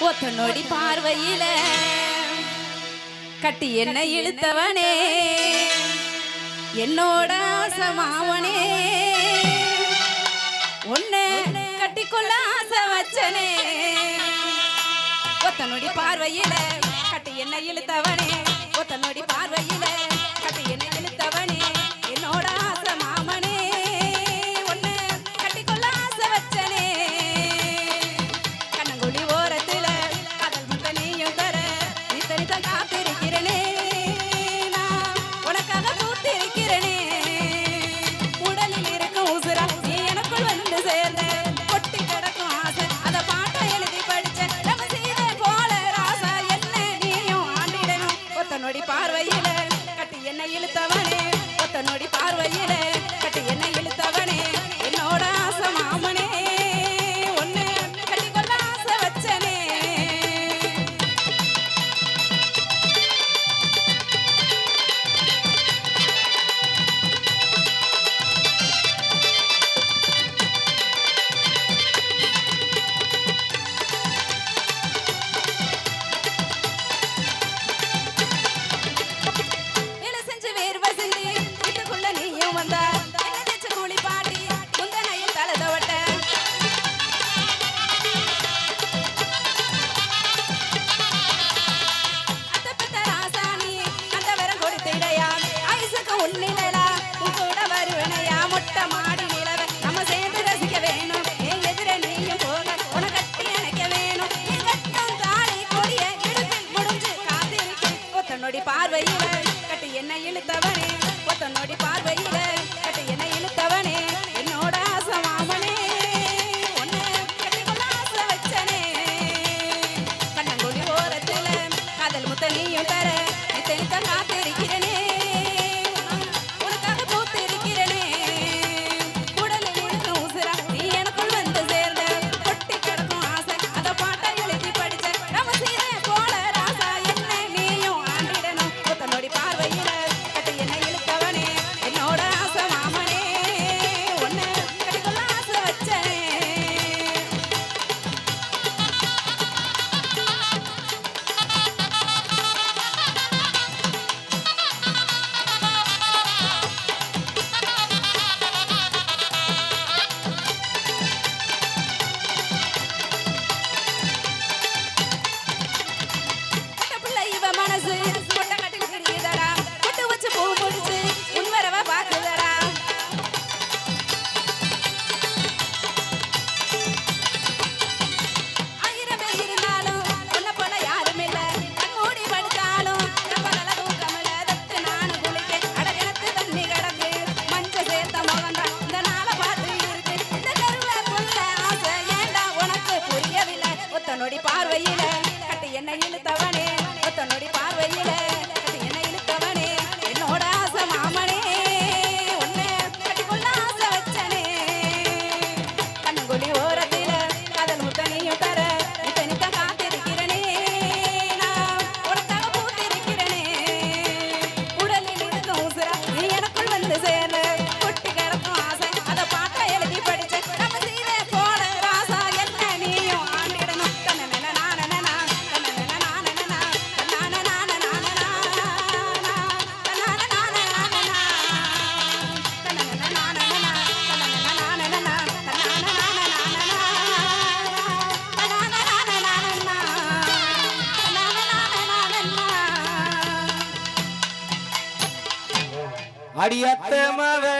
ஒத்த நொடி பார்வையில கட்டி என்ன இழுத்தவனே என்னோட ஆசமாவனே உன்னை கட்டிக்கொள்ள ஆசை வச்சனே ஒத்த நொடி பார்வையில கட்டி என்ன இழுத்தவனே ஒத்த நொடி பார்வையில கட்டி என்ன இழுத்தவனே என்னோட ஆசை மாமனே உன்னை கட்டிக்கொள்ள ஆசை வச்சனே கண்ணங்குழி ஓரத்துல காதல் முத்த நீயும் தர நீ தனித்த காத்திருக்கிறனே நான் உனக்காக பூத்திருக்கிறனே உடலில் இருக்கும் உசுரா நீ எனக்குள் வந்து சேர்ந்த கொட்டி கிடக்கும் ஆசை அத பாட்டை எழுதி படிச்ச நம்ம செய்த போல ராசா என்ன நீயும் ஆண்டிடணும் ஒத்த நொடி பார்வையில கட்டி என்ன இழுத்தவனே ஒத்த நொடி பார்வையில கட்டி என்ன இழுத்தவனே என்னோட ஆசை மாமனே ஒன்னு கட்டிக்கொள்ள ஆசை வச்சனே வேலை செஞ்சு வேர்வை சிந்தி வீட்டுக்குள்ள நீயும் வந்தா என்ன தேய்ச்ச கூலி பாட்டி குந்தனையில் தலை தவட்ட அத்த பெத்த ராசாணி அந்த வரம் கொடுத்திடையா ஐசுக்கு உன்னிலா உன் கூட வருவனையா மொட்டை மாடி நிலவ நம்ம சேர்ந்து ரசிக்க வேணும் என் எதிர நீயும் போக உன கட்டி அணைக்க வேணும் நீ கட்டும் தாலி கொடிய இடுப்பில் முடிஞ்சு காத்திருக்கேன் ஒத்த நொடி பார்வையில கட்டி என்ன இழுத்தவனே ஒத்த நொடி பார்வையில கட்டி என்ன இழுத்தவனே என்னோட ஆசை மாமனே உன்னை கட்டிக்கொள்ள ஆசை வச்சனே கண்ணங்குழி ஓரத்துல காதல் முத்த நீயும் தர நீ தெளித்த காத்திருக்கிறனே உனக்காக பூத்திருக்கிறனே உடலில் இருக்கும் உசுரா நீ எனக்குள் வந்து சேர்ந்த கொட்டி கிடக்கும் ஆசை அத பாட்டை எழுதி படிச்ச நம்ம சீர போல ராசா என்ன நீயும் ஆண்டிடணும் ஒத்த நொடி பார்வையில கட்டி என்ன இழுத்தவனே என்னோட ஆசை மாமனே உன்னை கட்டிக்கொள்ள ஆசை வச்சனே கட்டப்புள்ள இவ மனசு கொட்ட கட்டில் கிரியுதடா கொட்டு வச்சு பூ முடிச்சு உன் வரவ பாக்குதடா ஆயிரம் பேர் இருந்தாலும் உன்னை போல யாரும் இல்ல கண்மூடி படுத்தாலும் பகல தூக்கமில்ல தட்டு நானும் குளிக்க அடகிணத்து தண்ணி கிடக்கு மஞ்ச சேர்த்த முகண்டா இந்த நாளை பார்த்து இருக்கு இந்த கருவேப்புள்ள ஆசை ஏண்டா உனக்கு புரியவில்லை ஒத்த நொடி பார்வையில கட்டி என்ன இழுத்தவனே ஒத்த நொடி பார்வையில கட்டி என்ன இழுத்தவனே என்னோட ஆசை மாமனே உன்னை கட்டிக்கொள்ள ஆசை வச்சனே கண்ணங்குழி ஓரத்தில காதல் முத்த நீயும் தர நீ தனித்த காத்திருக்கிறனே நான் உனக்காக பூத்திருக்கிறனே உடலில் இருக்கும் உசுரா நீ எனக்குள் வந்து சேர்ந்த கொட்டி கிடக்கும் ஆசை அத பாட்டை எழுதி படிச்ச நம்ம சீர போல ராசா என்ன நீயும் ஆண்டிடணும் தன்னன நானனா தன்னன நானனா தன்னன நானனா தன்னன நானனா தன்னன நானனா தன்னன நானனா அடியத்த மகள்